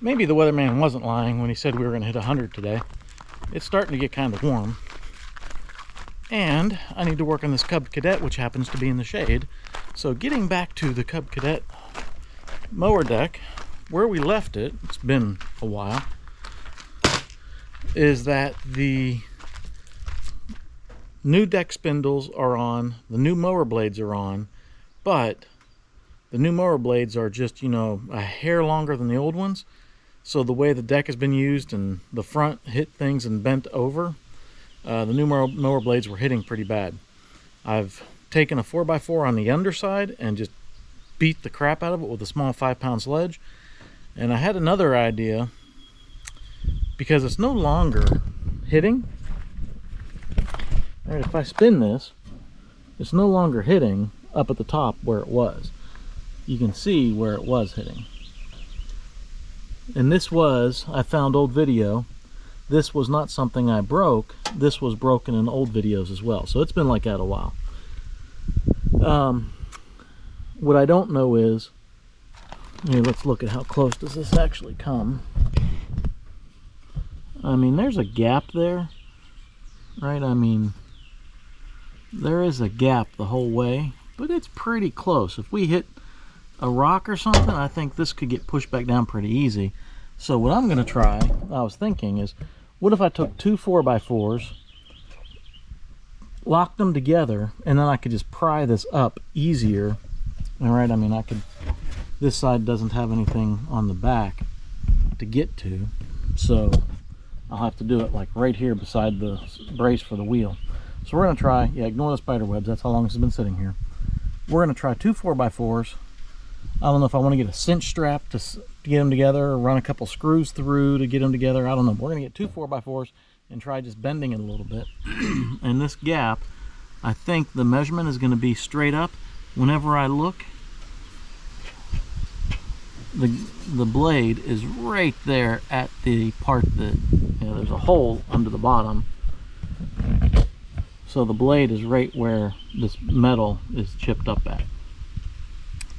maybe the weatherman wasn't lying when he said we were going to hit 100 today. It's starting to get kind of warm. And I need to work on this Cub Cadet, which happens to be in the shade. So getting back to the Cub Cadet mower deck, where we left it, it's been a while, is that the new deck spindles are on, the new mower blades are on, but the new mower blades are just, you know, a hair longer than the old ones. So the way the deck has been used and the front hit things and bent over, the new mower blades were hitting pretty bad. I've taken a 4x4 on the underside and just beat the crap out of it with a small 5-pound sledge. And I had another idea, because it's no longer hitting. All right, if I spin this, it's no longer hitting up at the top where it was. You can see where it was hitting. And this was, I found old video. This was not something I broke. This was broken in old videos as well. So it's been like that a while. What I don't know is, here, let's look at how close does this actually come. I mean, there's a gap there, right? I mean, there is a gap the whole way, but it's pretty close. If we hit a rock or something, I think this could get pushed back down pretty easy. So what I'm going to try, I was thinking, is what if I took two 4x4s, locked them together, and then I could just pry this up easier. All right, I mean, I could, this side doesn't have anything on the back to get to, so I'll have to do it like right here beside the brace for the wheel. So we're going to try, yeah, ignore the spider webs, that's how long this has been sitting here. We're going to try two 4x4s. I don't know if I want to get a cinch strap to get them together, or run a couple screws through to get them together. I don't know. We're going to get two 4x4s and try just bending it a little bit. And this gap, I think the measurement is going to be straight up. Whenever I look, the blade is right there at the part that, you know, there's a hole under the bottom. So the blade is right where this metal is chipped up at.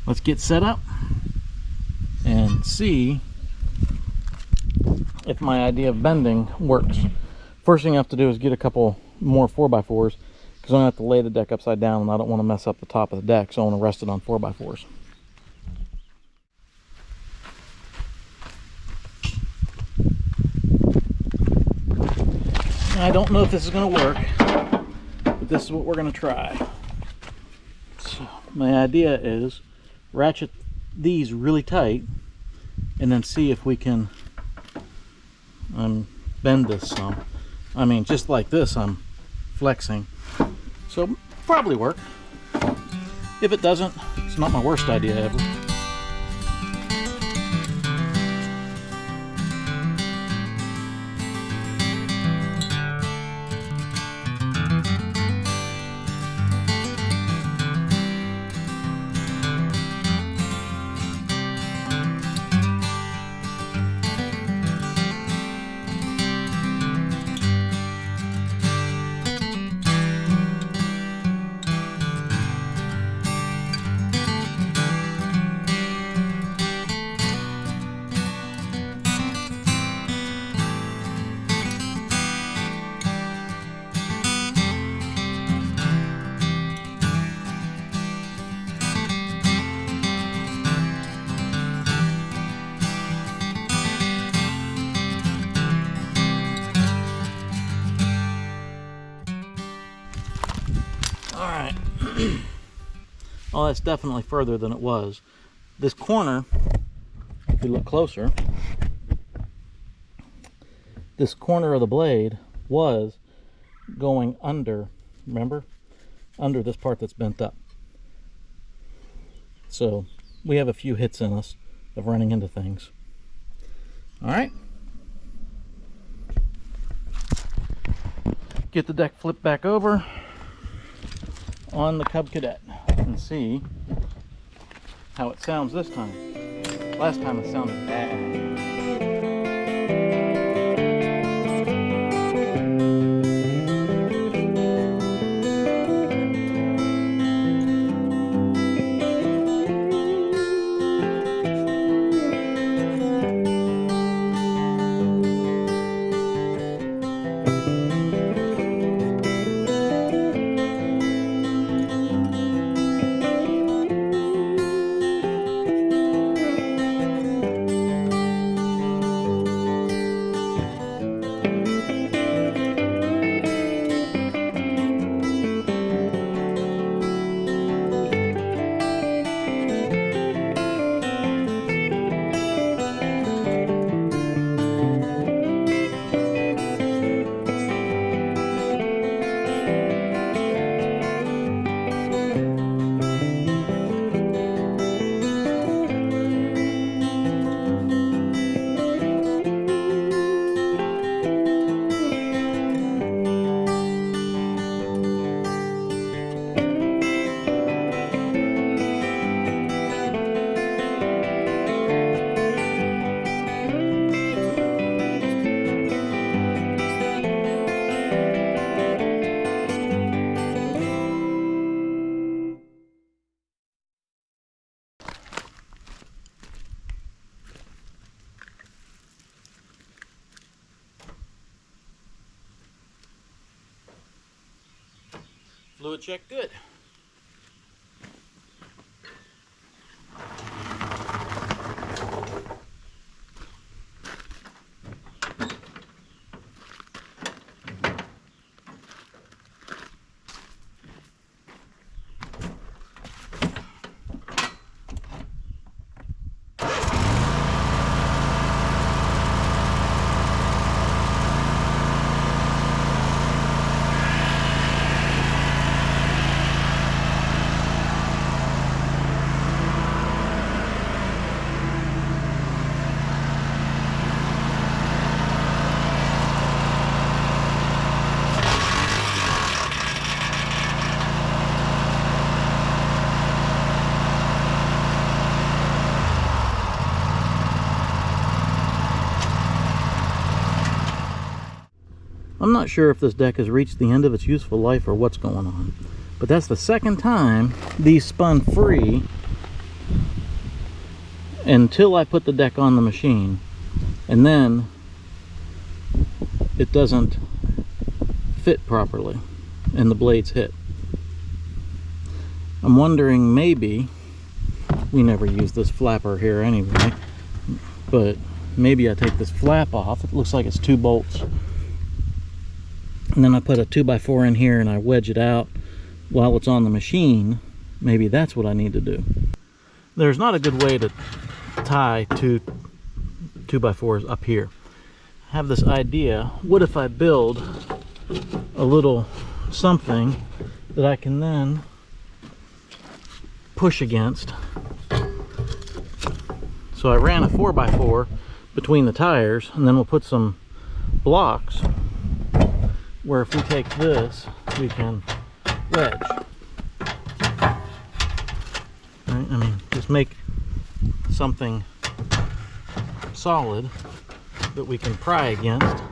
Let's get set up and see if my idea of bending works. First thing I have to do is get a couple more 4x4s, because I'm going to have to lay the deck upside down and I don't want to mess up the top of the deck, so I want to rest it on 4x4s. I don't know if this is going to work, but this is what we're going to try. So my idea is ratchet these really tight and then see if we can bend this some. I mean, just like this, I'm flexing. So probably work. If it doesn't, it's not my worst idea ever. Alright. Well, that's definitely further than it was. This corner, if you look closer, this corner of the blade was going under, remember? Under this part that's bent up. So we have a few hits in us of running into things. Alright. Get the deck flipped back over on the Cub Cadet and see how it sounds this time. Last time it sounded bad. Fluid check good. I'm not sure if this deck has reached the end of its useful life or what's going on, but that's the second time these spun free until I put the deck on the machine, and then it doesn't fit properly and the blades hit. I'm wondering, maybe we never use this flapper here anyway, but maybe I take this flap off. It looks like it's 2 bolts. And then I put a 2x4 in here and I wedge it out while it's on the machine. Maybe that's what I need to do. There's not a good way to tie 2x4s up here. I have this idea. What if I build a little something that I can then push against? So I ran a 4x4 between the tires, and then we'll put some blocks where if we take this, we can wedge. Right? I mean, just make something solid that we can pry against.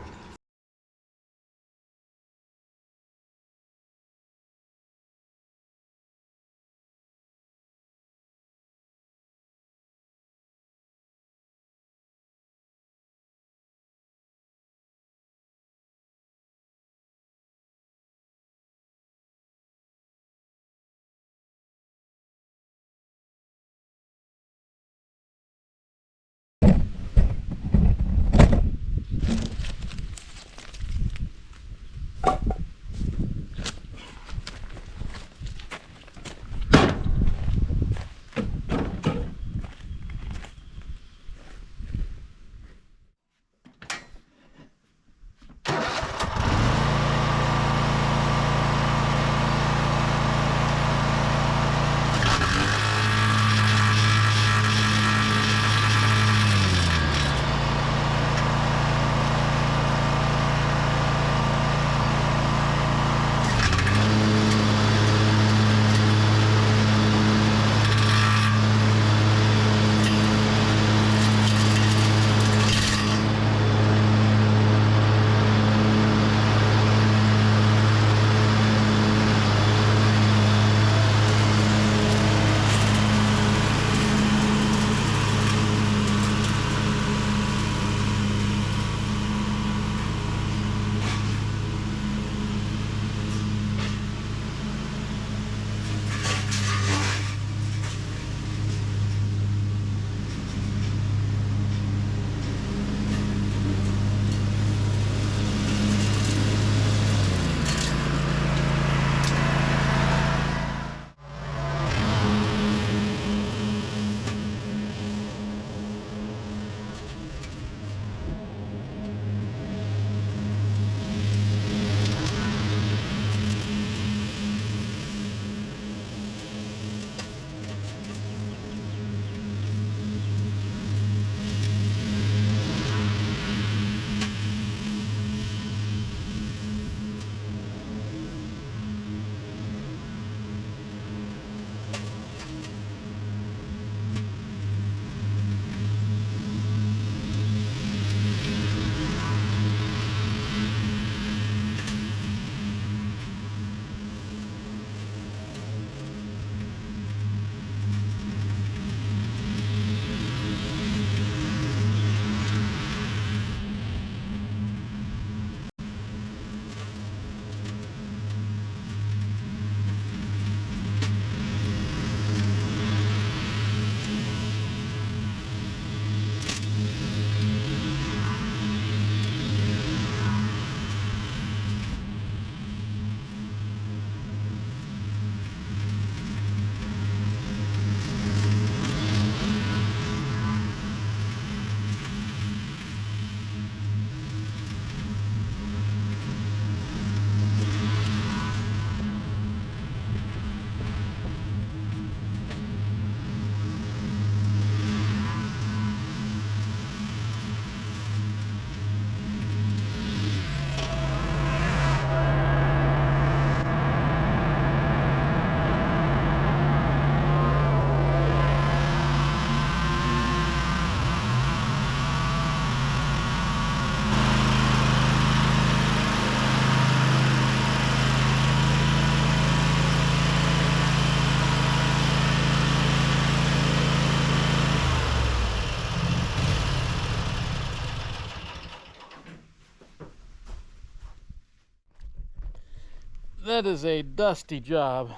that is a dusty job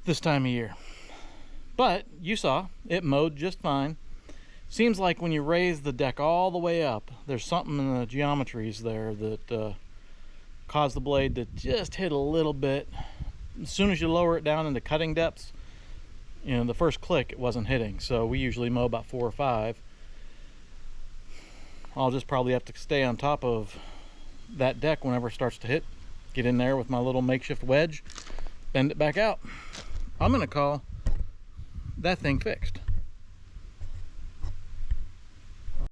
this time of year. But you saw it mowed just fine. Seems like when you raise the deck all the way up, there's something in the geometries there that cause the blade to just hit a little bit. As soon as you lower it down into cutting depths, you know, the first click it wasn't hitting. So we usually mow about 4 or 5. I'll just probably have to stay on top of that deck whenever it starts to hit. Get in there with my little makeshift wedge, bend it back out. I'm gonna call that thing fixed.